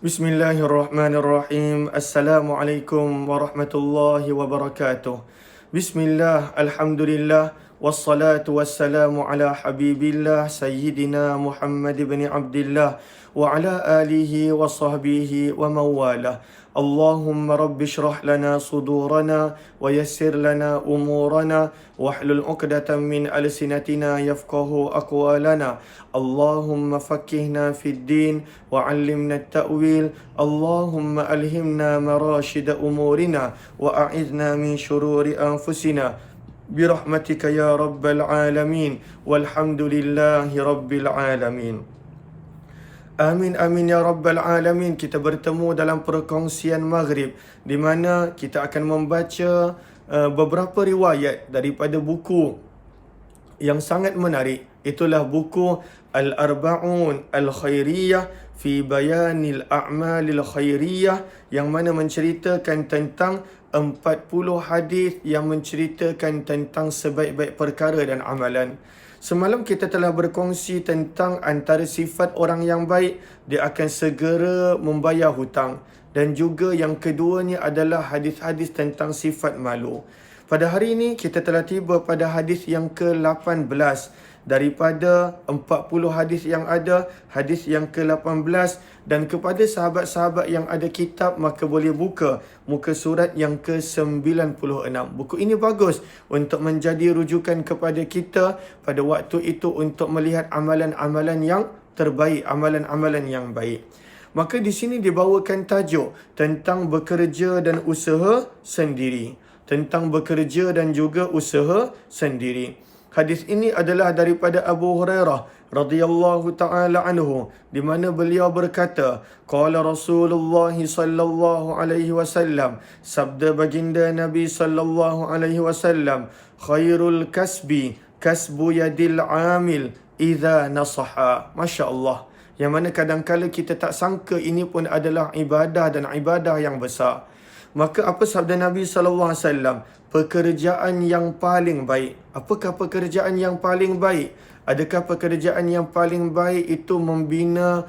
Bismillahirrahmanirrahim. Assalamualaikum warahmatullahi wabarakatuh. Bismillah, alhamdulillah, wassalatu wassalamu ala habibillah Sayyidina Muhammad ibn Abdullah wa ala alihi wa sahbihi wa mawalah. Allahumma rabbi shrah lana sudurana wa yassir lana umurana wahlul 'uqdatam min alsinatina yafqahu aqwalana. Allahumma faqqihna fid din wa 'allimna at-ta'wil. Allahumma alhimna marashid umurina wa a'idna min shururi anfusina birahmatika ya rabbal alamin walhamdulillahi rabbil alamin. Amin amin ya rabbal alamin. Kita bertemu dalam perkongsian maghrib di mana kita akan membaca beberapa riwayat daripada buku yang sangat menarik. Itulah buku Al-Arba'un Al-Khairiyah fi Bayanil A'malil Khairiyah, yang mana menceritakan tentang 40 hadis yang menceritakan tentang sebaik-baik perkara dan amalan. Semalam kita telah berkongsi tentang antara sifat orang yang baik, dia akan segera membayar hutang. Dan juga yang keduanya adalah hadis-hadis tentang sifat malu. Pada hari ini kita telah tiba pada hadis yang ke-18 daripada 40 hadis yang ada, hadis yang ke-18. Dan kepada sahabat-sahabat yang ada kitab, maka boleh buka muka surat yang ke-96. Buku ini bagus untuk menjadi rujukan kepada kita pada waktu itu untuk melihat amalan-amalan yang terbaik, amalan-amalan yang baik. Maka di sini dibawakan tajuk tentang bekerja dan usaha sendiri. Tentang bekerja dan juga usaha sendiri. Hadis ini adalah daripada Abu Hurairah radhiyallahu taala anhu, di mana beliau berkata, qala Rasulullah sallallahu alaihi wasallam, sabda baginda Nabi sallallahu alaihi wasallam, khairul kasbi kasbu yadil amil idza nasaha. Masya-Allah. Yang mana kadang-kala kita tak sangka ini pun adalah ibadah dan ibadah yang besar. Maka apa sabda Nabi sallallahu alaihi wasallam? Pekerjaan yang paling baik. Apakah pekerjaan yang paling baik? Adakah pekerjaan yang paling baik itu membina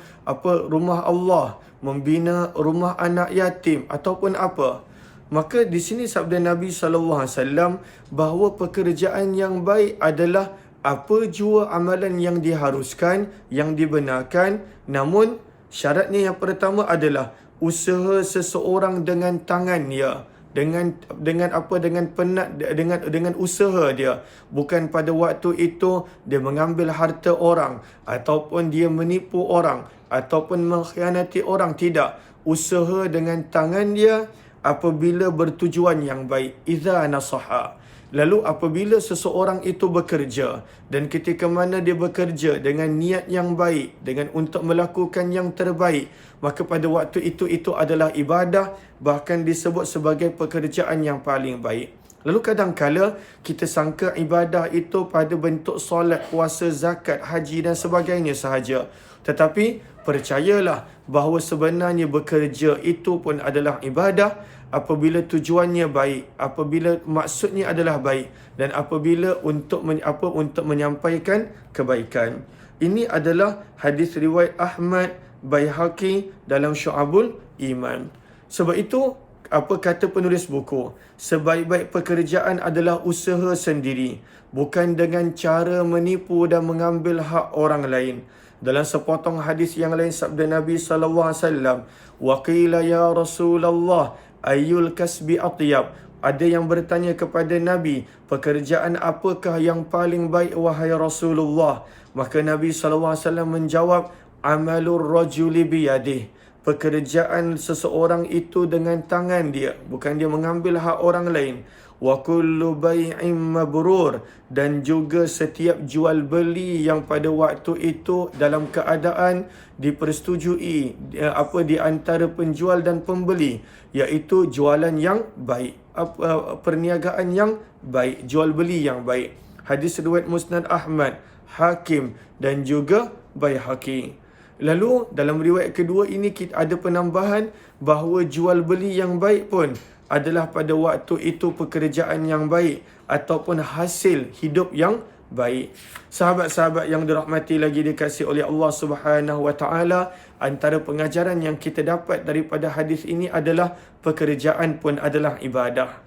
rumah Allah, membina rumah anak yatim ataupun apa? Maka di sini sabda Nabi sallallahu alaihi wasallam bahawa pekerjaan yang baik adalah apa jua amalan yang diharuskan, yang dibenarkan, namun syaratnya yang pertama adalah usaha seseorang dengan tangannya, dengan usaha dia, bukan pada waktu itu dia mengambil harta orang ataupun dia menipu orang ataupun mengkhianati orang. Tidak, usaha dengan tangan dia apabila bertujuan yang baik, idza nasaha. Lalu apabila seseorang itu bekerja, dan ketika mana dia bekerja dengan niat yang baik, dengan untuk melakukan yang terbaik, maka pada waktu itu adalah ibadah, bahkan disebut sebagai pekerjaan yang paling baik. Lalu kadang-kala kita sangka ibadah itu pada bentuk solat, puasa, zakat, haji dan sebagainya sahaja. Tetapi percayalah bahawa sebenarnya bekerja itu pun adalah ibadah apabila tujuannya baik, apabila maksudnya adalah baik, dan apabila untuk menyampaikan kebaikan. Ini adalah hadis riwayat Ahmad, Baihaqi dalam Syu'abul Iman. Sebab itu, apa kata penulis buku? Sebaik-baik pekerjaan adalah usaha sendiri, bukan dengan cara menipu dan mengambil hak orang lain. Dalam sepotong hadis yang lain sabda Nabi sallallahu alaihi wasallam, wa qila ya Rasulullah ayyul kasbi atyab. Ada yang bertanya kepada Nabi, pekerjaan apakah yang paling baik wahai Rasulullah? Maka Nabi sallallahu alaihi wasallam menjawab, amalur rajuli biyadih. Pekerjaan seseorang itu dengan tangan dia, bukan dia mengambil hak orang lain. Wa kullu bai'in mabrur, dan juga setiap jual beli yang pada waktu itu dalam keadaan dipersetujui di antara penjual dan pembeli, iaitu jualan yang baik, perniagaan yang baik, jual beli yang baik. Hadis riwayat Musnad Ahmad, Hakim dan juga Baihaqi. Lalu dalam riwayat kedua ini kita ada penambahan bahawa jual beli yang baik pun adalah pada waktu itu pekerjaan yang baik ataupun hasil hidup yang baik. Sahabat-sahabat yang dirahmati lagi dikasihi oleh Allah Subhanahu wa taala, antara pengajaran yang kita dapat daripada hadis ini adalah pekerjaan pun adalah ibadah.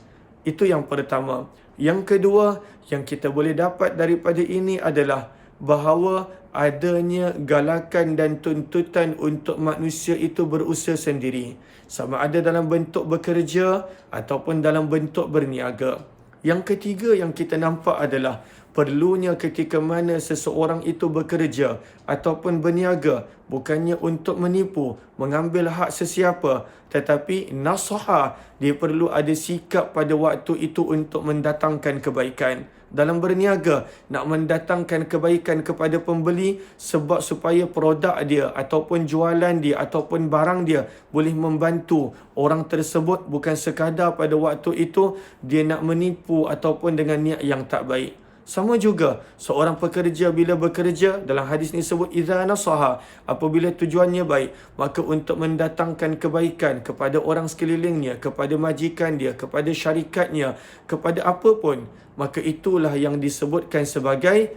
Itu yang pertama. Yang kedua yang kita boleh dapat daripada ini adalah bahawa adanya galakan dan tuntutan untuk manusia itu berusaha sendiri, sama ada dalam bentuk bekerja ataupun dalam bentuk berniaga. Yang ketiga yang kita nampak adalah perlunya ketika mana seseorang itu bekerja ataupun berniaga bukannya untuk menipu, mengambil hak sesiapa, tetapi nasihat, dia perlu ada sikap pada waktu itu untuk mendatangkan kebaikan. Dalam berniaga, nak mendatangkan kebaikan kepada pembeli sebab supaya produk dia ataupun jualan dia ataupun barang dia boleh membantu orang tersebut, bukan sekadar pada waktu itu dia nak menipu ataupun dengan niat yang tak baik. Sama juga, seorang pekerja bila bekerja, dalam hadis ni sebut idza nasaha, apabila tujuannya baik, maka untuk mendatangkan kebaikan kepada orang sekelilingnya, kepada majikan dia, kepada syarikatnya, kepada apa pun, maka itulah yang disebutkan sebagai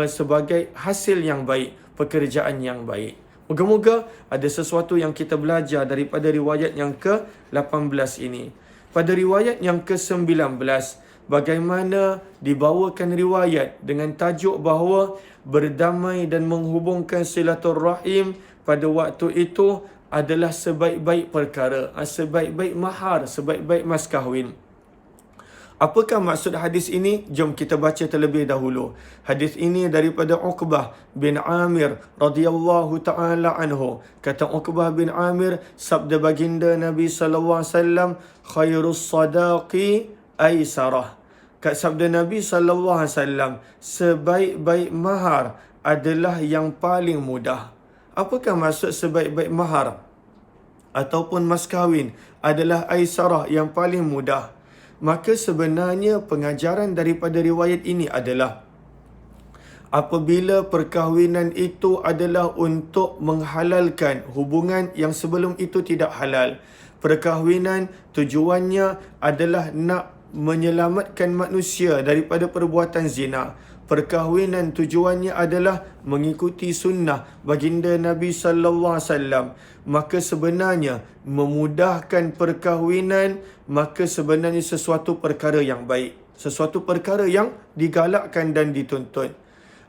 sebagai hasil yang baik, pekerjaan yang baik. Moga-moga ada sesuatu yang kita belajar daripada riwayat yang ke-18 ini. Pada riwayat yang ke-19, bagaimana dibawakan riwayat dengan tajuk bahawa berdamai dan menghubungkan silaturrahim pada waktu itu adalah sebaik-baik perkara, sebaik-baik mahar, sebaik-baik mas kahwin. Apakah maksud hadis ini? Jom kita baca terlebih dahulu. Hadis ini daripada Uqbah bin Amir radhiyallahu taala anhu. Kata Uqbah bin Amir, sabda baginda Nabi sallallahu alaihi wasallam, khairus sadaqi aisarah. Kat sabda Nabi sallallahu alaihi wasallam, sebaik-baik mahar adalah yang paling mudah. Apakah maksud sebaik-baik mahar ataupun mas kahwin adalah aisarah, yang paling mudah? Maka sebenarnya pengajaran daripada riwayat ini adalah apabila perkahwinan itu adalah untuk menghalalkan hubungan yang sebelum itu tidak halal. Perkahwinan tujuannya adalah nak menyelamatkan manusia daripada perbuatan zina. Perkahwinan tujuannya adalah mengikuti sunnah baginda Nabi sallallahu alaihi wasallam. Maka sebenarnya memudahkan perkahwinan, maka sebenarnya sesuatu perkara yang baik, sesuatu perkara yang digalakkan dan dituntut.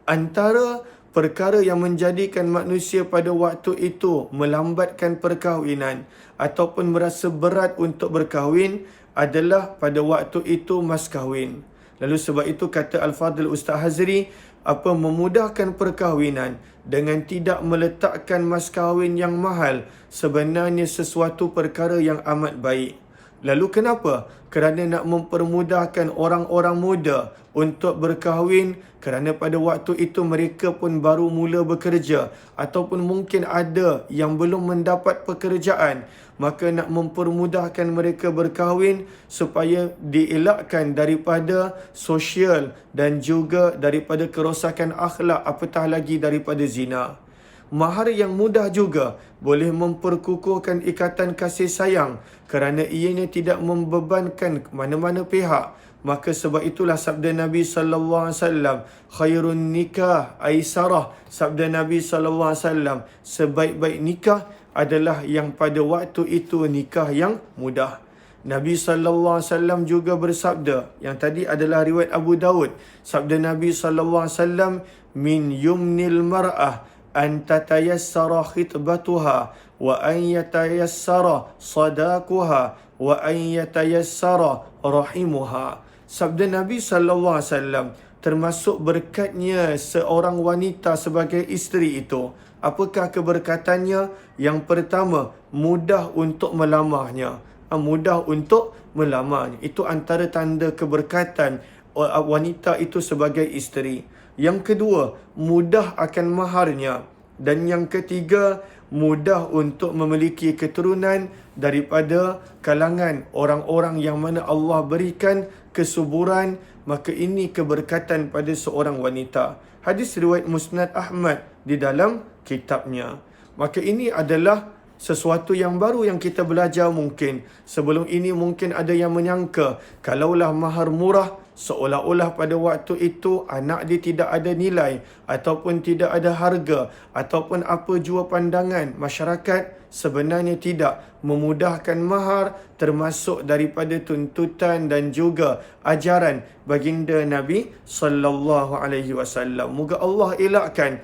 Antara perkara yang menjadikan manusia pada waktu itu melambatkan perkahwinan ataupun merasa berat untuk berkahwin adalah pada waktu itu mas kahwin. Lalu sebab itu kata Al-Fadhil Ustaz Hazri, memudahkan perkahwinan dengan tidak meletakkan mas kahwin yang mahal sebenarnya sesuatu perkara yang amat baik. Lalu kenapa? Kerana nak mempermudahkan orang-orang muda untuk berkahwin, kerana pada waktu itu mereka pun baru mula bekerja ataupun mungkin ada yang belum mendapat pekerjaan. Maka nak mempermudahkan mereka berkahwin supaya dielakkan daripada sosial dan juga daripada kerosakan akhlak, apatah lagi daripada zina. Mahar yang mudah juga boleh memperkukuhkan ikatan kasih sayang kerana ianya tidak membebankan mana-mana pihak. Maka sebab itulah sabda Nabi sallallahu alaihi wasallam, khairun nikah aisarah. Sabda Nabi sallallahu alaihi wasallam, sebaik-baik nikah adalah yang pada waktu itu nikah yang mudah. Nabi sallallahu alaihi wasallam juga bersabda, yang tadi adalah riwayat Abu Daud. Sabda Nabi sallallahu alaihi wasallam, min yumnil mar'ah an tatayassara khitbatuha wa an yatayassara sadaquha wa an yatayassara rahimuha. Sabda Nabi sallallahu alaihi wasallam, termasuk berkatnya seorang wanita sebagai isteri itu. Apakah keberkatannya? Yang pertama, mudah untuk melamarnya. Mudah untuk melamarnya. Itu antara tanda keberkatan wanita itu sebagai isteri. Yang kedua, mudah akan maharnya. Dan yang ketiga, mudah untuk memiliki keturunan daripada kalangan orang-orang yang mana Allah berikan kesuburan. Maka ini keberkatan pada seorang wanita. Hadis riwayat Musnad Ahmad di dalam kitabnya. Maka ini adalah sesuatu yang baru yang kita belajar mungkin. Sebelum ini mungkin ada yang menyangka kalaulah mahar murah seolah-olah pada waktu itu anak dia tidak ada nilai ataupun tidak ada harga ataupun apa jua pandangan masyarakat. Sebenarnya tidak. Memudahkan mahar termasuk daripada tuntutan dan juga ajaran baginda Nabi sallallahu alaihi wasallam. Moga Allah elakkan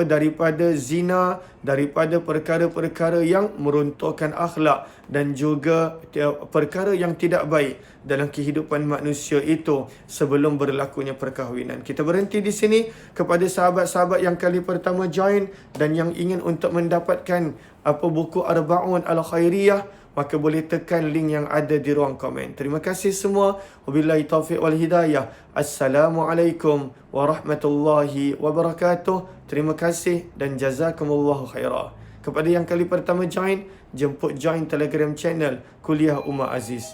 daripada zina, daripada perkara-perkara yang meruntuhkan akhlak dan juga perkara yang tidak baik dalam kehidupan manusia itu sebelum berlakunya perkahwinan. Kita berhenti di sini. Kepada sahabat-sahabat yang kali pertama join dan yang ingin untuk mendapatkan buku Arba'un Al-Khairiyah, maka boleh tekan link yang ada di ruang komen. Terima kasih semua. Wabillahi taufiq wal hidayah. Assalamualaikum warahmatullahi wabarakatuh. Terima kasih dan jazakumullahu khairah. Kepada yang kali pertama join, jemput join Telegram channel Kuliah Umar Aziz.